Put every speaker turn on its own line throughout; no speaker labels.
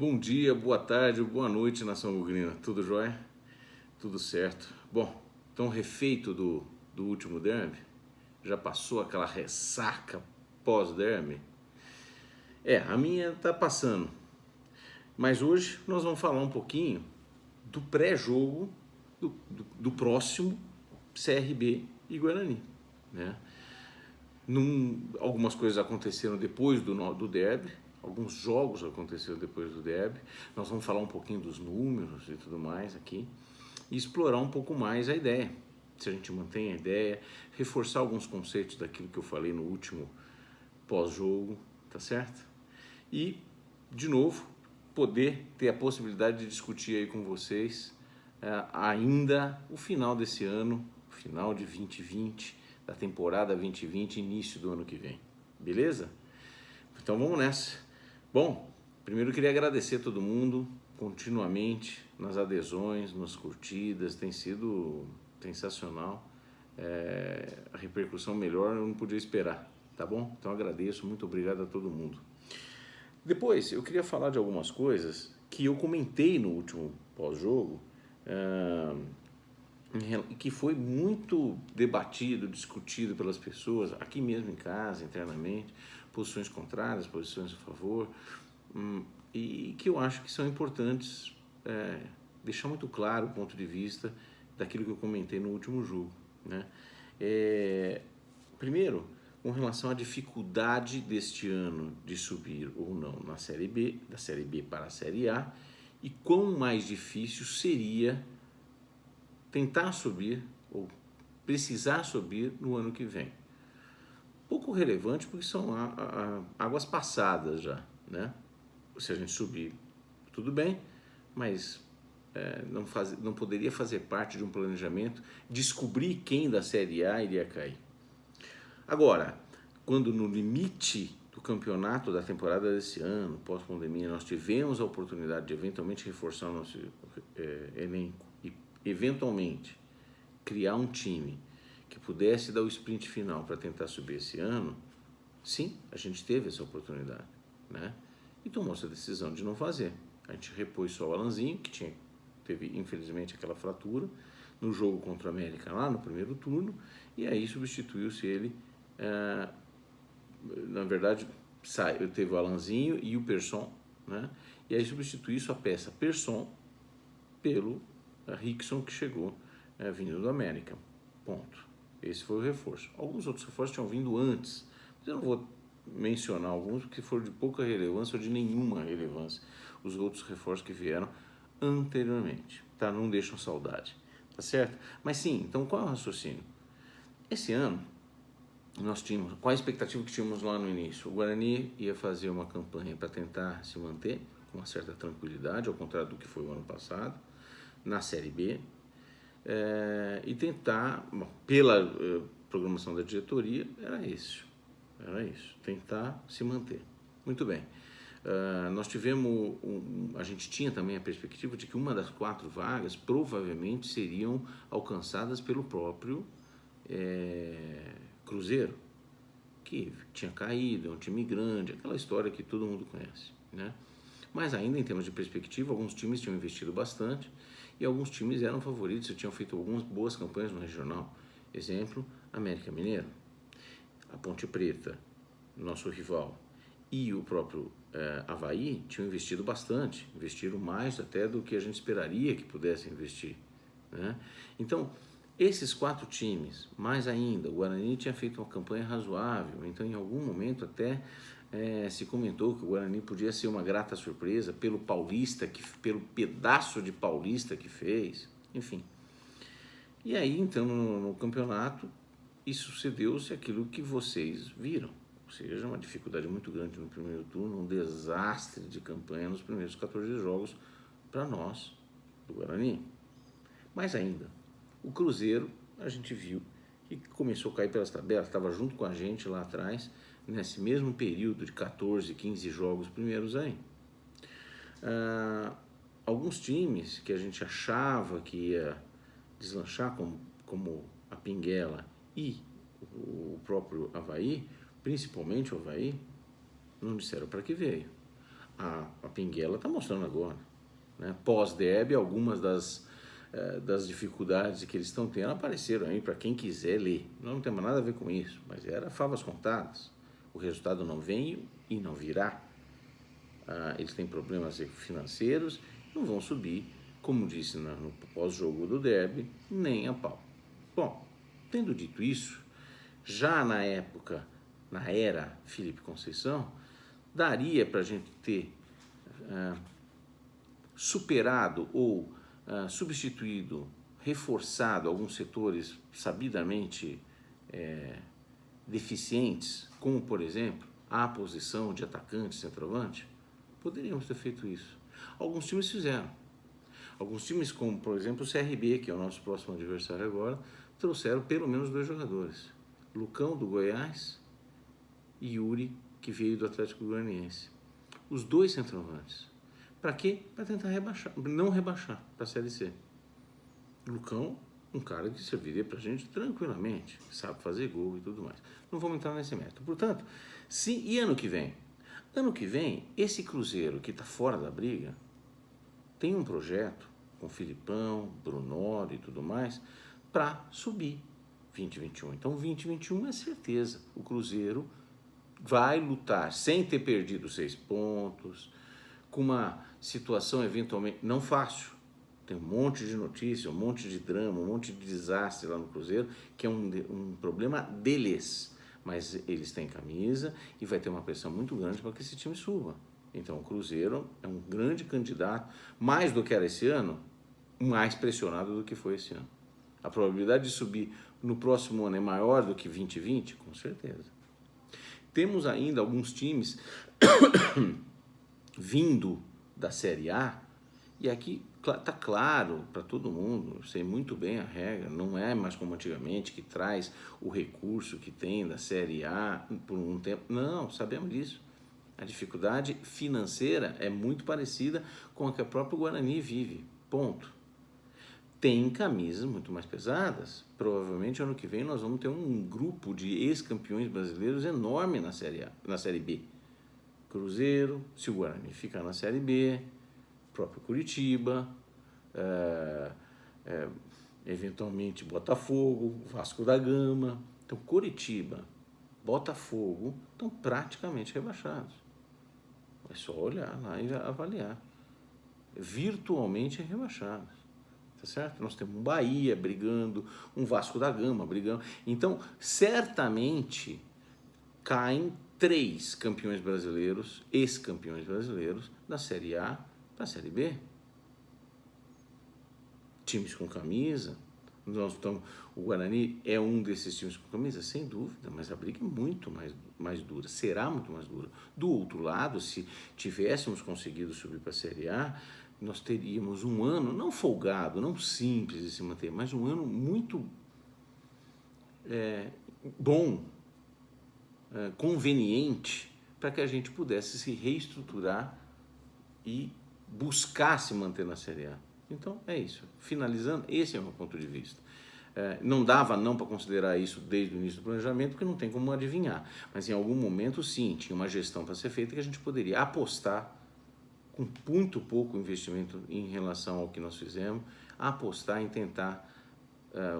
Bom dia, boa tarde, boa noite, nação bugrina. Tudo jóia? Tudo certo. Bom, então refeito do último derby? Já passou aquela ressaca pós-derby? A minha tá passando. Mas hoje nós vamos falar um pouquinho do pré-jogo do próximo CRB e Guarani, né? Algumas coisas aconteceram depois do derby, alguns jogos aconteceram depois do derby. Nós vamos falar um pouquinho dos números e tudo mais aqui e explorar um pouco mais a ideia. Se a gente mantém a ideia, reforçar alguns conceitos daquilo que eu falei no último pós-jogo, tá certo? E, de novo, poder ter a possibilidade de discutir aí com vocês ainda o final desse ano, final de 2020, da temporada 2020, início do ano que vem. Beleza? Então vamos nessa. Bom, primeiro eu queria agradecer a todo mundo continuamente nas adesões, nas curtidas, tem sido sensacional. A repercussão melhor eu não podia esperar, tá bom? Então agradeço, muito obrigado a todo mundo. Depois eu queria falar de algumas coisas que eu comentei no último pós-jogo, que foi muito debatido, discutido pelas pessoas, aqui mesmo em casa, internamente, posições contrárias, posições a favor, e que eu acho que são importantes deixar muito claro o ponto de vista daquilo que eu comentei no último jogo, né? Primeiro, com relação à dificuldade deste ano de subir ou não na Série B, da Série B para a Série A, e quão mais difícil seria tentar subir ou precisar subir no ano que vem. Pouco relevante porque são águas passadas já, né? Se a gente subir, tudo bem, mas não poderia fazer parte de um planejamento descobrir quem da Série A iria cair. Agora, quando no limite do campeonato da temporada desse ano, pós-pandemia, nós tivemos a oportunidade de eventualmente reforçar o nosso elenco e eventualmente criar um time que pudesse dar o sprint final para tentar subir esse ano, sim, a gente teve essa oportunidade, né? E tomou essa decisão de não fazer. A gente repôs só o Alanzinho, que teve infelizmente aquela fratura no jogo contra o América lá no primeiro turno, e aí substituiu-se ele, na verdade teve o Alanzinho e o Persson, né? E aí substituiu-se a peça Persson pelo Rickson, que chegou vindo do América. Ponto. Esse foi o reforço. Alguns outros reforços tinham vindo antes, mas eu não vou mencionar alguns porque foram de pouca relevância ou de nenhuma relevância os outros reforços que vieram anteriormente, tá? Não deixam saudade, tá certo? Mas sim, então qual é o raciocínio? Esse ano nós tínhamos, qual a expectativa que tínhamos lá no início? O Guarani ia fazer uma campanha para tentar se manter com uma certa tranquilidade, ao contrário do que foi o ano passado, na Série B, e tentar, pela programação da diretoria, era isso, tentar se manter. Muito bem. Nós tivemos, a gente tinha também a perspectiva de que uma das 4 vagas provavelmente seriam alcançadas pelo próprio Cruzeiro, que tinha caído, é um time grande, aquela história que todo mundo conhece, né? Mas ainda em termos de perspectiva, alguns times tinham investido bastante e alguns times eram favoritos e tinham feito algumas boas campanhas no regional. Exemplo, América Mineiro, a Ponte Preta, nosso rival, e o próprio Avaí tinham investido bastante, investiram mais até do que a gente esperaria que pudessem investir, né? Então, esses 4 times, mais ainda, o Guarani tinha feito uma campanha razoável, então em algum momento até se comentou que o Guarani podia ser uma grata surpresa pelo Paulista, pelo pedaço de Paulista que fez, enfim. E aí, então, no campeonato, isso sucedeu-se aquilo que vocês viram, ou seja, uma dificuldade muito grande no primeiro turno, um desastre de campanha nos primeiros 14 jogos para nós, do Guarani. Mais ainda, o Cruzeiro, a gente viu que começou a cair pelas tabelas, estava junto com a gente lá atrás, nesse mesmo período de 14, 15 jogos primeiros aí. Alguns times que a gente achava que ia deslanchar, como a Pinguela e o próprio Avaí, principalmente o Avaí, não disseram para que veio. A Pinguela está mostrando agora, né? Pós-derby, algumas das dificuldades que eles estão tendo apareceram aí para quem quiser ler. Não tem nada a ver com isso, mas era favas contadas. O resultado não veio e não virá. Eles têm problemas financeiros, não vão subir, como disse no pós-jogo do derby, nem a pau. Bom, tendo dito isso, já na era Felipe Conceição, daria para a gente ter superado ou substituído, reforçado alguns setores sabidamente deficientes, como, por exemplo, a posição de atacante, centroavante. Poderíamos ter feito isso. Alguns times fizeram. Alguns times, como, por exemplo, o CRB, que é o nosso próximo adversário agora, trouxeram pelo menos 2 jogadores. Lucão, do Goiás, e Yuri, que veio do Atlético Goianiense. Os 2 centroavantes. Para quê? Para tentar não rebaixar para a Série C. Lucão, um cara que serviria para a gente tranquilamente, sabe fazer gol e tudo mais. Não vamos entrar nesse método. Portanto, e ano que vem? Ano que vem, esse Cruzeiro que está fora da briga tem um projeto com Filipão, Brunoro e tudo mais para subir 2021. Então, 2021 é certeza. O Cruzeiro vai lutar sem ter perdido 6 pontos, com uma situação eventualmente não fácil. Tem um monte de notícia, um monte de drama, um monte de desastre lá no Cruzeiro, que é um problema deles. Mas eles têm camisa e vai ter uma pressão muito grande para que esse time suba. Então o Cruzeiro é um grande candidato, mais do que era esse ano, mais pressionado do que foi esse ano. A probabilidade de subir no próximo ano é maior do que 2020? Com certeza. Temos ainda alguns times vindo da Série A, e aqui está claro para todo mundo, eu sei muito bem a regra, não é mais como antigamente, que traz o recurso que tem da Série A por um tempo. Não, sabemos disso. A dificuldade financeira é muito parecida com a que a própria Guarani vive, ponto. Tem camisas muito mais pesadas. Provavelmente ano que vem nós vamos ter um grupo de ex-campeões brasileiros enorme na Série A, na Série B. Cruzeiro, se o Guarani ficar na Série B, próprio Curitiba, eventualmente Botafogo, Vasco da Gama. Então Curitiba, Botafogo estão praticamente rebaixados. É só olhar lá e avaliar. Virtualmente rebaixados. Tá certo? Nós temos um Bahia brigando, um Vasco da Gama brigando. Então, certamente, caem 3 campeões brasileiros, ex-campeões brasileiros, da Série A para a Série B. Times com camisa. O Guarani é um desses times com camisa, sem dúvida, mas a briga é muito mais dura, será muito mais dura. Do outro lado, se tivéssemos conseguido subir para a Série A, nós teríamos um ano, não folgado, não simples de se manter, mas um ano muito bom, conveniente, para que a gente pudesse se reestruturar e buscar se manter na Série A. Então, é isso. Finalizando, esse é o meu ponto de vista. Não dava não para considerar isso desde o início do planejamento, porque não tem como adivinhar. Mas em algum momento, sim, tinha uma gestão para ser feita que a gente poderia apostar com muito pouco investimento em relação ao que nós fizemos, apostar em tentar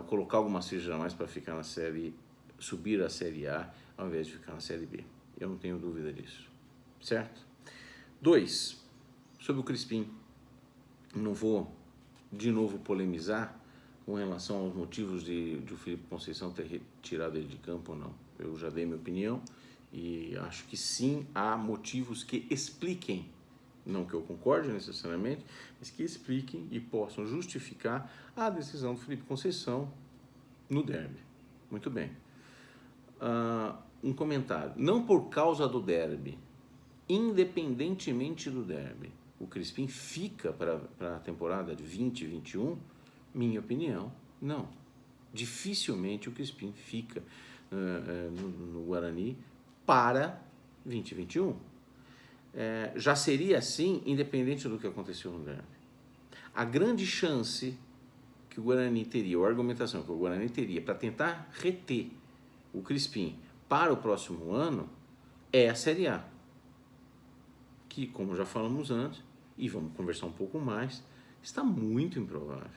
colocar algumas fichas a mais para ficar na série, subir a Série A, ao invés de ficar na Série B. Eu não tenho dúvida disso. Certo? 2. Sobre o Crispim. Não vou de novo polemizar com relação aos motivos de o Felipe Conceição ter tirado ele de campo ou não. Eu já dei minha opinião e acho que sim, há motivos que expliquem, não que eu concorde necessariamente, mas que expliquem e possam justificar a decisão do Felipe Conceição no derby. Muito bem. Um comentário. Não por causa do derby, independentemente do derby, o Crispim fica para a temporada de 2021? Minha opinião, não. Dificilmente o Crispim fica no Guarani para 2021. Já seria assim, independente do que aconteceu no derby. A grande chance que o Guarani teria, ou a argumentação que o Guarani teria para tentar reter o Crispim para o próximo ano é a Série A. que, como já falamos antes, e vamos conversar um pouco mais, está muito improvável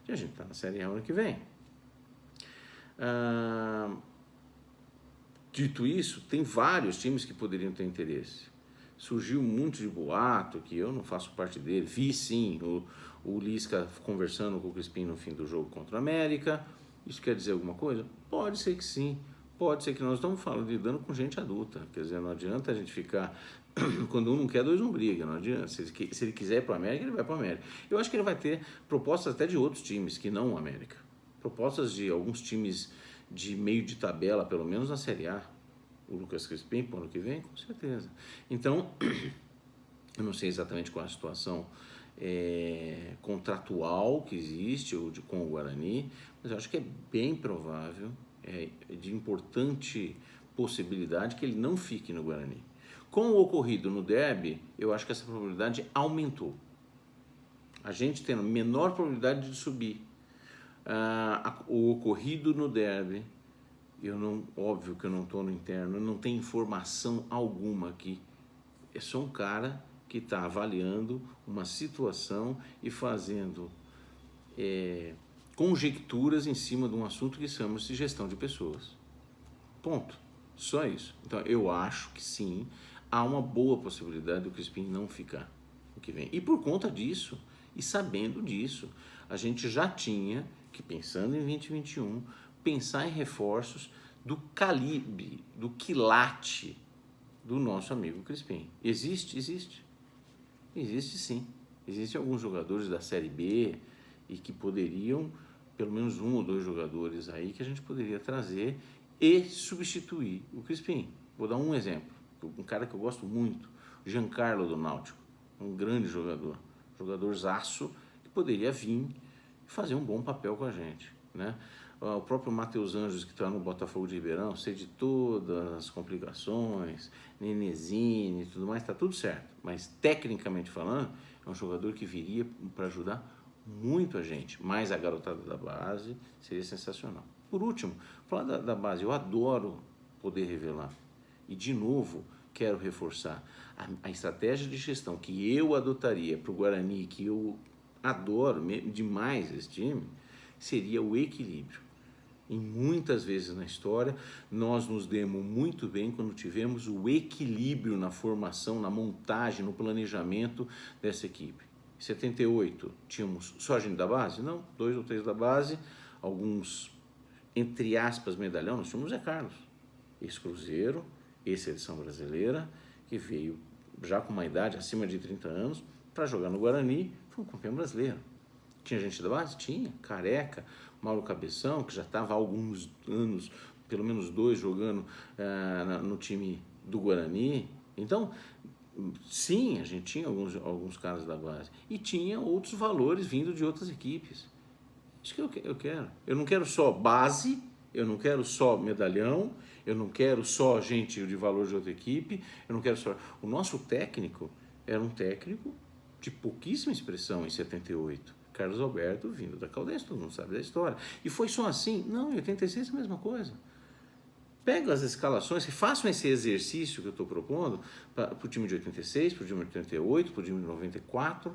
de a gente estar na Série A ano que vem. Dito isso, tem vários times que poderiam ter interesse. Surgiu muito de boato, que eu não faço parte dele. Vi sim o Lisca conversando com o Crispim no fim do jogo contra o América. Isso quer dizer alguma coisa? Pode ser que sim. Pode ser que nós estamos lidando com gente adulta. Quer dizer, não adianta a gente ficar... Quando um não quer, dois não brigam. Não adianta. Se ele quiser ir para o América, ele vai para o América. Eu acho que ele vai ter propostas até de outros times, que não o América. Propostas de alguns times de meio de tabela, pelo menos na Série A. O Lucas Crispim, para o ano que vem, com certeza. Então, eu não sei exatamente qual é a situação contratual que existe com o Guarani, mas eu acho que é bem provável, de importante possibilidade que ele não fique no Guarani. Com o ocorrido no derby, eu acho que essa probabilidade aumentou. A gente tendo menor probabilidade de subir. O ocorrido no derby, óbvio que eu não estou no interno, eu não tenho informação alguma aqui. É só um cara que está avaliando uma situação e fazendo conjecturas em cima de um assunto que chamamos de gestão de pessoas. Ponto. Só isso. Então, eu acho que sim, há uma boa possibilidade do Crispim não ficar o que vem. E por conta disso, e sabendo disso, a gente já tinha que, pensando em 2021, pensar em reforços do calibre, do quilate do nosso amigo Crispim. Existe? Existe. Existe sim. Existem alguns jogadores da Série B e que poderiam, pelo menos um ou dois jogadores aí, que a gente poderia trazer e substituir o Crispim. Vou dar um exemplo. Um cara que eu gosto muito, Giancarlo do Náutico. Um grande jogador. Jogadorzaço que poderia vir e fazer um bom papel com a gente, né? O próprio Matheus Anjos, que está no Botafogo de Ribeirão, sei de todas as complicações, Nenezine e tudo mais, está tudo certo. Mas, tecnicamente falando, é um jogador que viria para ajudar muito a gente. Mais a garotada da base, seria sensacional. Por último, falar da base, eu adoro poder revelar. E, de novo, quero reforçar a estratégia de gestão que eu adotaria para o Guarani, que eu adoro demais esse time, seria o equilíbrio. E muitas vezes na história, nós nos demos muito bem quando tivemos o equilíbrio na formação, na montagem, no planejamento dessa equipe. Em 78, tínhamos só gente da base? Não, 2 ou 3 da base, alguns, entre aspas, medalhão. Nós tínhamos Zé Carlos, ex-Cruzeiro, ex-seleção brasileira, que veio já com uma idade acima de 30 anos para jogar no Guarani, foi um campeão brasileiro. Tinha gente da base? Tinha. Careca, Mauro Cabeção, que já estava há alguns anos, pelo menos 2, jogando no time do Guarani. Então, sim, a gente tinha alguns caras da base. E tinha outros valores vindo de outras equipes. Isso que eu quero. Eu não quero só base, eu não quero só medalhão, eu não quero só gente de valor de outra equipe, eu não quero só... O nosso técnico era um técnico de pouquíssima expressão em 78. Carlos Alberto vindo da Caldense, todo mundo sabe da história. E foi só assim? Não, em 86 é a mesma coisa. Pega as escalações e façam esse exercício que eu estou propondo para o time de 86, para o time de 88, para o time de 94,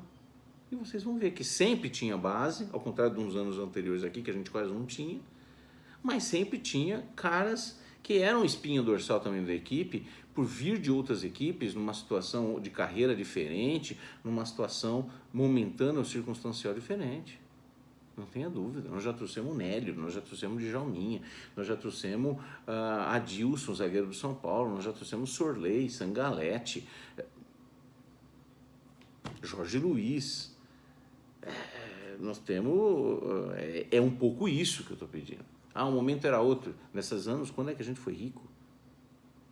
e vocês vão ver que sempre tinha base, ao contrário de uns anos anteriores aqui, que a gente quase não tinha, mas sempre tinha caras que eram espinha dorsal também da equipe, por vir de outras equipes, numa situação de carreira diferente, numa situação momentânea ou circunstancial diferente. Não tenha dúvida. Nós já trouxemos o Nélio, nós já trouxemos o Djalminha, nós já trouxemos Adilson, zagueiro do São Paulo, nós já trouxemos Sorley, Sangalete, Jorge Luiz. Nós temos... É um pouco isso que eu estou pedindo. Um momento era outro. Nesses anos, quando é que a gente foi rico?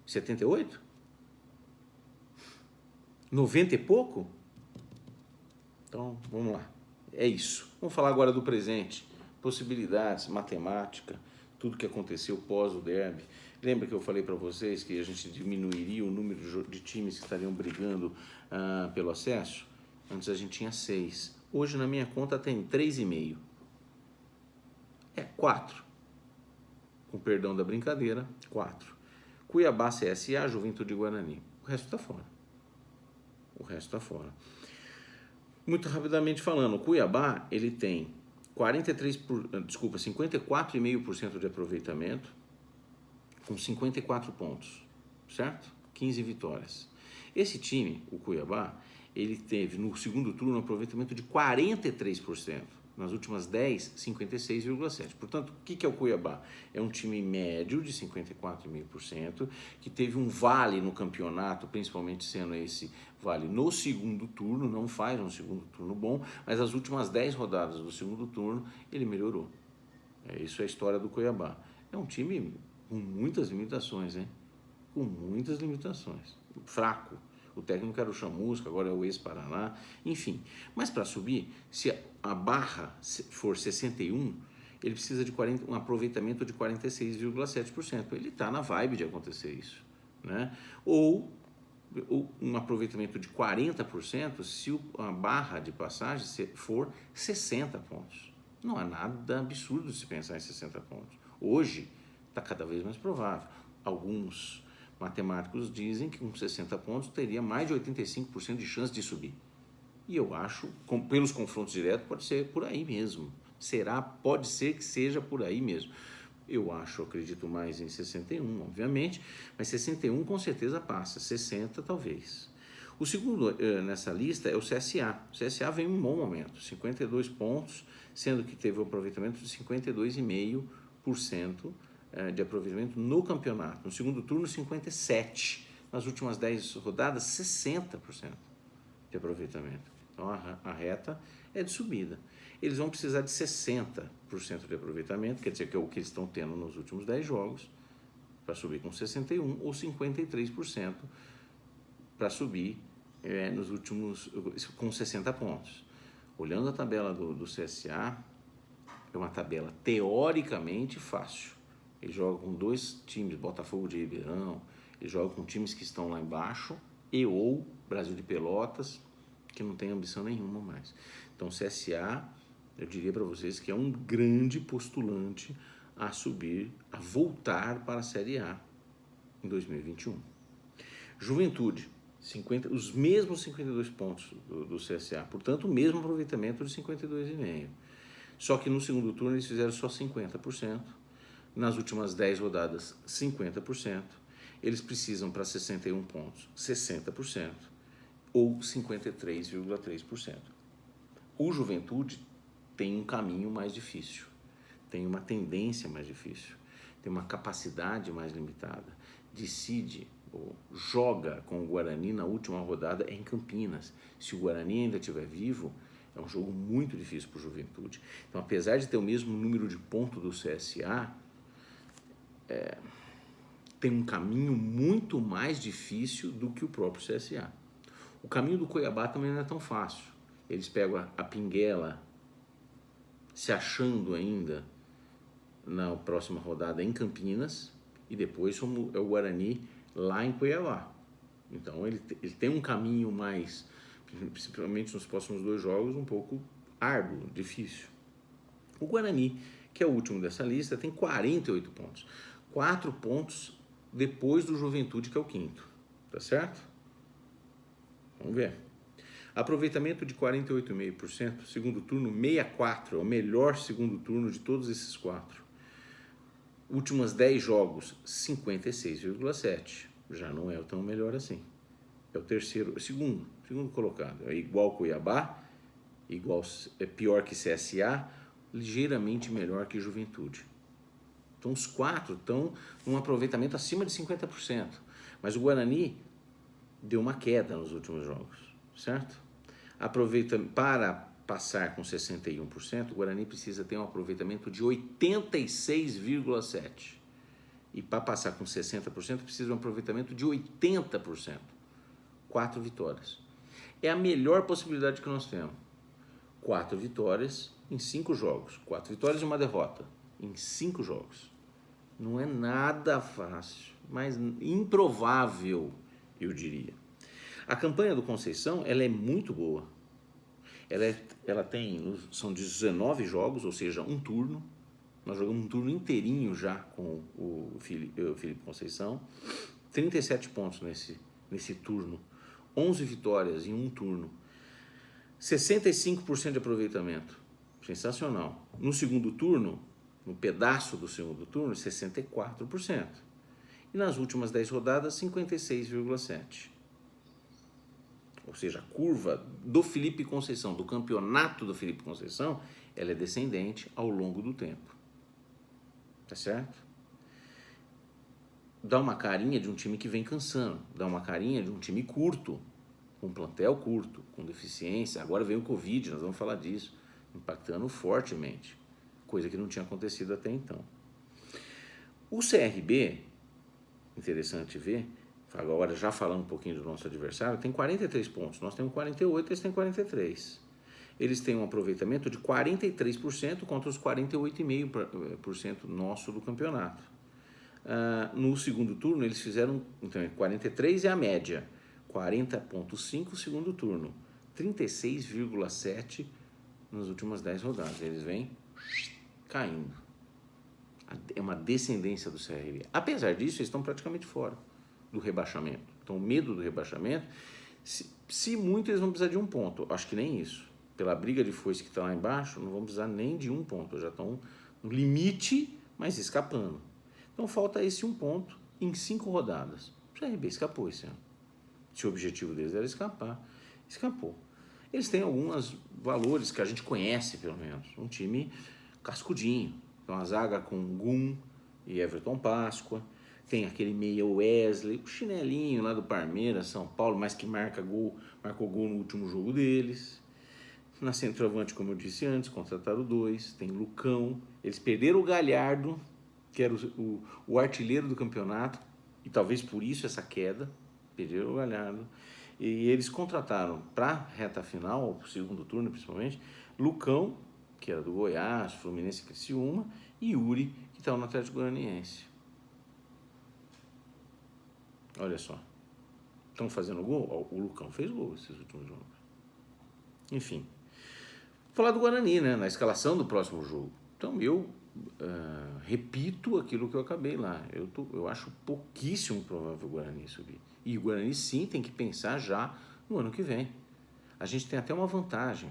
78? 90 e pouco? Então, vamos lá. É isso. Vamos falar agora do presente. Possibilidades, matemática, tudo que aconteceu pós o derby. Lembra que eu falei para vocês que a gente diminuiria o número de times que estariam brigando pelo acesso? Antes a gente tinha 6. Hoje na minha conta tem 3,5. 4. Com perdão da brincadeira, 4. Cuiabá, CSA, Juventude e Guarani. O resto está fora. O resto está fora. Muito rapidamente falando, o Cuiabá, ele tem 54,5% de aproveitamento com 54 pontos, certo? 15 vitórias. Esse time, o Cuiabá, ele teve no segundo turno um aproveitamento de 43%. Nas últimas 10, 56,7%. Portanto, o que é o Cuiabá? É um time médio de 54,5%, que teve um vale no campeonato, principalmente sendo esse vale no segundo turno, não faz um segundo turno bom, mas as últimas 10 rodadas do segundo turno ele melhorou. Isso é a história do Cuiabá. É um time com muitas limitações, hein? Com muitas limitações. Fraco. O técnico era o Chamusca, agora é o ex-Paraná, enfim. Mas para subir, se a barra for 61, ele precisa de um aproveitamento de 46,7%. Ele está na vibe de acontecer isso, né? Ou um aproveitamento de 40% se a barra de passagem for 60 pontos. Não há nada absurdo se pensar em 60 pontos. Hoje está cada vez mais provável. Alguns matemáticos dizem que com 60 pontos teria mais de 85% de chance de subir. E eu acho, pelos confrontos diretos, pode ser por aí mesmo. Pode ser que seja por aí mesmo. Eu acredito mais em 61, obviamente, mas 61 com certeza passa, 60 talvez. O segundo nessa lista é o CSA. O CSA vem em um bom momento, 52 pontos, sendo que teve um aproveitamento de 52,5% de aproveitamento no campeonato. No segundo turno, 57%. Nas últimas 10 rodadas, 60% de aproveitamento. Então, a reta é de subida. Eles vão precisar de 60% de aproveitamento, quer dizer, que é o que eles estão tendo nos últimos 10 jogos, para subir com 61% ou 53% para subir nos últimos com 60 pontos. Olhando a tabela do CSA, é uma tabela teoricamente fácil. Ele joga com dois times, Botafogo de Ribeirão, ele joga com times que estão lá embaixo ou Brasil de Pelotas, que não tem ambição nenhuma mais. Então, o CSA, eu diria para vocês que é um grande postulante a subir, a voltar para a Série A em 2021. Juventude, os mesmos 52 pontos do CSA, portanto, o mesmo aproveitamento de 52,5%. Só que no segundo turno eles fizeram só 50%, nas últimas 10 rodadas 50%, eles precisam para 61 pontos 60% ou 53,3%. O Juventude tem um caminho mais difícil, tem uma tendência mais difícil, tem uma capacidade mais limitada, decide ou joga com o Guarani na última rodada em Campinas. Se o Guarani ainda estiver vivo, é um jogo muito difícil para o Juventude. Então, apesar de ter o mesmo número de pontos do CSA, tem um caminho muito mais difícil do que o próprio CSA. O caminho do Cuiabá também não é tão fácil. Eles pegam a Pinguela se achando ainda na próxima rodada em Campinas e depois é o Guarani lá em Cuiabá. Então ele tem um caminho mais, principalmente nos próximos 2 jogos, um pouco árduo, difícil. O Guarani, que é o último dessa lista, tem 48 pontos. 4 pontos depois do Juventude, que é o quinto. Tá certo? Vamos ver. Aproveitamento de 48,5%, segundo turno 64%, é o melhor segundo turno de todos esses 4. Últimas 10 jogos, 56,7%. Já não é tão melhor assim. É o segundo colocado. É igual Cuiabá, é pior que CSA, ligeiramente melhor que Juventude. Então os 4 estão num aproveitamento acima de 50%. Mas o Guarani deu uma queda nos últimos jogos, certo? Para passar com 61%, o Guarani precisa ter um aproveitamento de 86,7%. E para passar com 60%, precisa de um aproveitamento de 80%. 4 vitórias. É a melhor possibilidade que nós temos. 4 vitórias em 5 jogos. 4 vitórias e uma derrota em 5 jogos. Não é nada fácil, mas improvável, eu diria. A campanha do Conceição, ela é muito boa. São 19 jogos, ou seja, um turno. Nós jogamos um turno inteirinho já com o Felipe Conceição. 37 pontos nesse turno. 11 vitórias em um turno. 65% de aproveitamento. Sensacional. No segundo turno, no pedaço do segundo turno, 64%. E nas últimas 10 rodadas, 56,7%. Ou seja, a curva do Felipe Conceição, do campeonato do Felipe Conceição, ela é descendente ao longo do tempo. Tá certo? Dá uma carinha de um time que vem cansando, dá uma carinha de um time curto, com plantel curto, com deficiência. Agora vem o Covid, nós vamos falar disso, impactando fortemente, coisa que não tinha acontecido até então. O CRB, interessante ver, agora já falando um pouquinho do nosso adversário, tem 43 pontos, nós temos 48, eles têm 43. Eles têm um aproveitamento de 43% contra os 48,5% nosso do campeonato. No segundo turno, eles fizeram, então, 43 é a média, 40,5 segundo turno, 36,7 nas últimas 10 rodadas. Eles vêm caindo. É uma descendência do CRB. Apesar disso, eles estão praticamente fora do rebaixamento. Então, o medo do rebaixamento, se muito, eles vão precisar de um ponto. Acho que nem isso. Pela briga de foice que está lá embaixo, não vão precisar nem de um ponto. Já estão no limite, mas escapando. Então, falta esse um ponto em 5 rodadas. O CRB escapou esse ano. Se o objetivo deles era escapar, escapou. Eles têm alguns valores que a gente conhece, pelo menos. Um time cascudinho. Então, a zaga com Gum e Everton Páscoa. Tem aquele meia Wesley, o chinelinho lá do Palmeiras, São Paulo, mas que marcou gol no último jogo deles. Na centroavante, como eu disse antes, contrataram 2. Tem Lucão. Eles perderam o Galhardo, que era o artilheiro do campeonato, e talvez por isso essa queda. Perderam o Galhardo. E eles contrataram para a reta final, o segundo turno principalmente, Lucão, que era do Goiás, Fluminense e Criciúma, e Yuri, que estava no Atlético Goianiense. Olha só. Estão fazendo gol? O Lucão fez gol esses últimos jogos. Enfim. Vou falar do Guarani, né? Na escalação do próximo jogo. Então, eu repito aquilo que eu acabei lá. Eu acho pouquíssimo provável o Guarani subir. E o Guarani, sim, tem que pensar já no ano que vem. A gente tem até uma vantagem.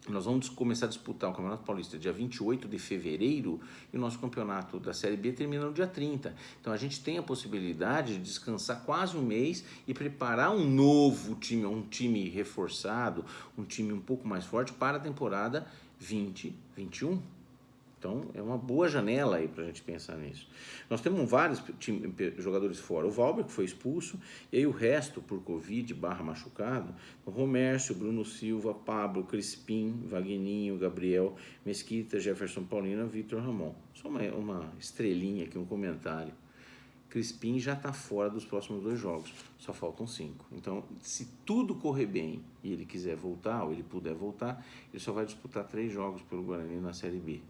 Nós vamos começar a disputar o Campeonato Paulista dia 28 de fevereiro e o nosso campeonato da Série B termina no dia 30. Então a gente tem a possibilidade de descansar quase um mês e preparar um novo time, um time reforçado, um time um pouco mais forte para a temporada 2021. Então é uma boa janela aí para a gente pensar nisso. Nós temos vários jogadores fora. O Valber, que foi expulso, e aí o resto por Covid /machucado, o Romércio, Bruno Silva, Pablo, Crispim, Vagninho, Gabriel, Mesquita, Jefferson Paulino, Vitor Ramon. Só uma estrelinha aqui, um comentário. Crispim já está fora dos próximos 2 jogos, só faltam 5. Então, se tudo correr bem e ele quiser voltar, ou ele puder voltar, ele só vai disputar 3 jogos pelo Guarani na Série B.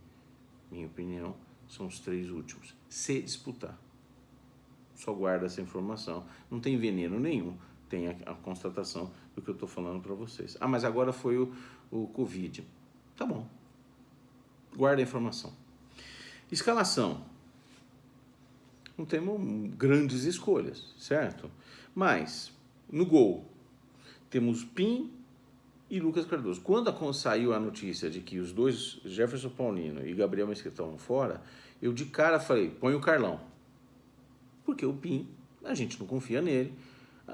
Minha opinião, são os 3 últimos. Se disputar. Só guarda essa informação. Não tem veneno nenhum. Tem a constatação do que eu estou falando para vocês. Mas agora foi o Covid. Tá bom. Guarda a informação. Escalação. Não temos grandes escolhas, certo? Mas, no gol, temos Pim e Lucas Cardoso. Quando saiu a notícia de que os 2, Jefferson Paulino e Gabriel Mesquita, estavam fora, eu de cara falei, põe o Carlão. Porque o Pim, a gente não confia nele.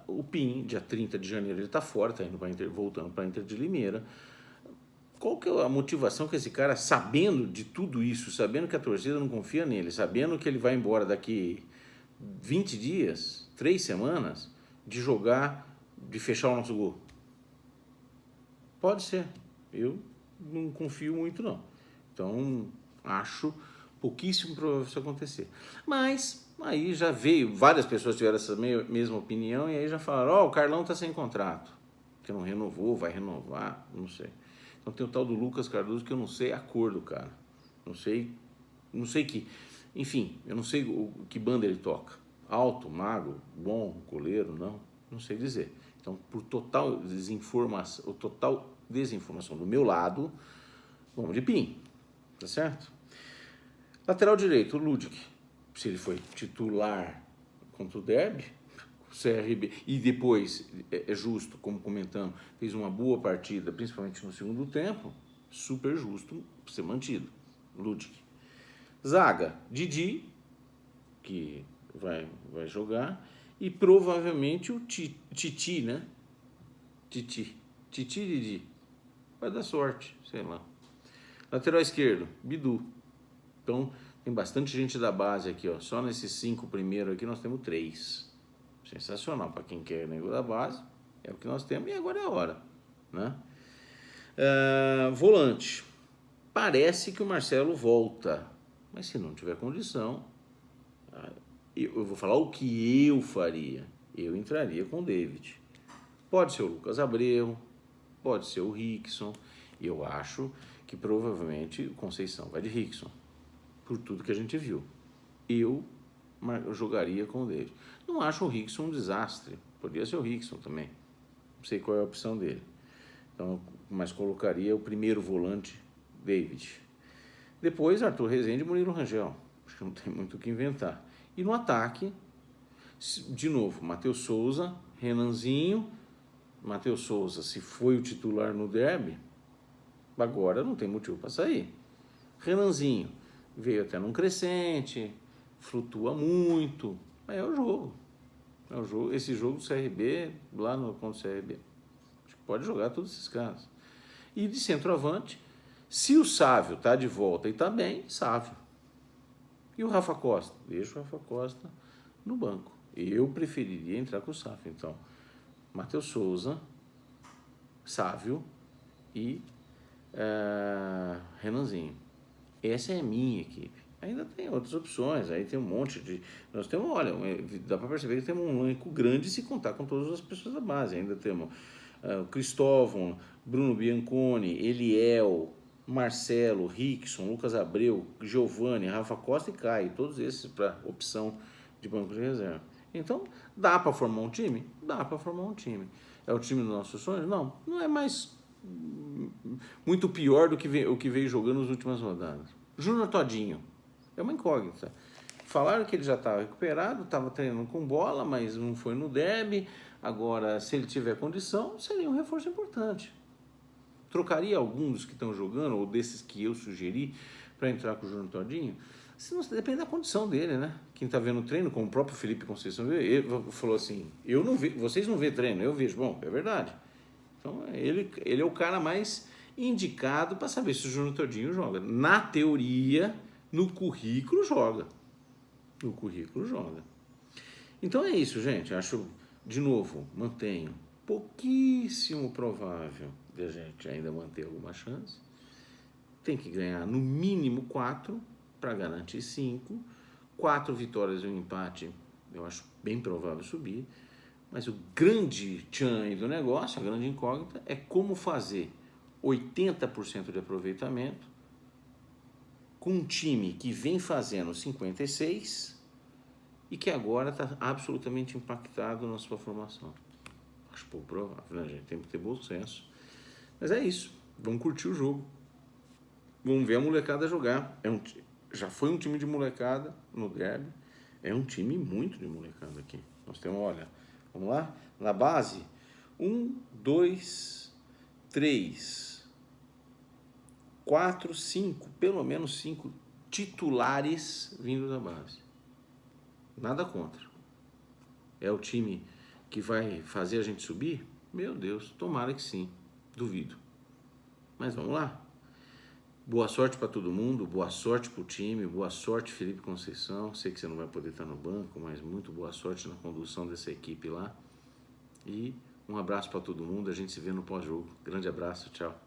O Pim, dia 30 de janeiro, ele está fora, está indo voltando para a Inter de Limeira. Qual que é a motivação que esse cara, sabendo de tudo isso, sabendo que a torcida não confia nele, sabendo que ele vai embora daqui 20 dias, 3 semanas, de jogar, de fechar o nosso gol? Pode ser. Eu não confio muito, não. Então, acho pouquíssimo provável isso acontecer. Mas, aí já veio, várias pessoas tiveram essa mesma opinião e aí já falaram, o Carlão está sem contrato. Que não renovou, vai renovar, não sei. Então tem o tal do Lucas Cardoso que eu não sei a cor do cara. Não sei que... Enfim, eu não sei que banda ele toca. Alto, magro, bom, goleiro, não sei dizer. Então, por total desinformação do meu lado, vamos de Pim, tá certo? Lateral direito, o Ludic. Se ele foi titular contra o Derby, CRB, e depois, é justo, como comentamos, fez uma boa partida, principalmente no segundo tempo, super justo ser mantido. Ludic. Zaga, Didi, que vai jogar, e provavelmente o Titi, né? Titi Didi. Vai dar sorte, sei lá. Lateral esquerdo, Bidu. Então, tem bastante gente da base aqui, ó. Só nesses 5 primeiros aqui nós temos 3. Sensacional, para quem quer nego da base, é o que nós temos e agora é a hora, né? Volante. Parece que o Marcelo volta, mas se não tiver condição, eu vou falar o que eu faria. Eu entraria com o David. Pode ser o Lucas Abreu, pode ser o Rickson. Eu acho que provavelmente o Conceição vai de Rickson, por tudo que a gente viu. Eu jogaria com o David. Não acho o Rickson um desastre. Poderia ser o Rickson também. Não sei qual é a opção dele. Então, mas colocaria o primeiro volante, David. Depois, Arthur Rezende e Murilo Rangel. Acho que não tem muito o que inventar. E no ataque, de novo, Matheus Souza, Renanzinho. Matheus Souza, se foi o titular no derby, agora não tem motivo para sair. Renanzinho veio até num crescente, flutua muito, mas é o jogo. É o jogo. Esse jogo do CRB, lá no contra o CRB, acho que pode jogar todos esses caras. E de centroavante, se o Sávio tá de volta e tá bem, Sávio. E o Rafa Costa? Deixa o Rafa Costa no banco. Eu preferiria entrar com o Sávio, então. Matheus Souza, Sávio e Renanzinho. Essa é a minha equipe. Ainda tem outras opções, aí tem um monte de... Nós temos, olha, dá para perceber que temos um elenco grande se contar com todas as pessoas da base. Ainda temos Cristóvão, Bruno Bianconi, Eliel, Marcelo, Rickson, Lucas Abreu, Giovani, Rafa Costa e Caio. Todos esses para opção de banco de reserva. Então, dá para formar um time? Dá para formar um time. É o time dos nossos sonhos? Não, não é mais muito pior do que o que veio jogando nas últimas rodadas. Júnior Todinho é uma incógnita. Falaram que ele já estava recuperado, estava treinando com bola, mas não foi no derby. Agora, se ele tiver condição, seria um reforço importante. Trocaria alguns dos que estão jogando, ou desses que eu sugeri, para entrar com o Júnior Todinho? Se não, depende da condição dele, né? Quem está vendo o treino, como o próprio Felipe Conceição ele falou assim, eu não vejo, vocês não vê treino, eu vejo. Bom, é verdade. Então, ele é o cara mais indicado para saber se o Júnior Todinho joga. Na teoria, no currículo joga. No currículo joga. Então é isso, gente. Acho, de novo, mantenho pouquíssimo provável de a gente ainda manter alguma chance. Tem que ganhar no mínimo 4 para garantir 5. 4 vitórias e um empate, eu acho bem provável subir. Mas o grande tchan do negócio, a grande incógnita, é como fazer 80% de aproveitamento com um time que vem fazendo 56 e que agora está absolutamente impactado na sua formação. Acho pouco provável, né, gente? Tem que ter bom senso. Mas é isso. Vamos curtir o jogo. Vamos ver a molecada jogar. Já foi um time de molecada no derby. É um time muito de molecada aqui. Nós temos, olha, vamos lá? Na base, 1, 2, 3, 4, 5, pelo menos 5 titulares vindo da base. Nada contra. É o time que vai fazer a gente subir? Meu Deus, tomara que sim. Duvido. Mas vamos lá. Boa sorte para todo mundo, boa sorte para o time, boa sorte Felipe Conceição. Sei que você não vai poder estar no banco, mas muito boa sorte na condução dessa equipe lá. E um abraço para todo mundo, a gente se vê no pós-jogo. Grande abraço, tchau.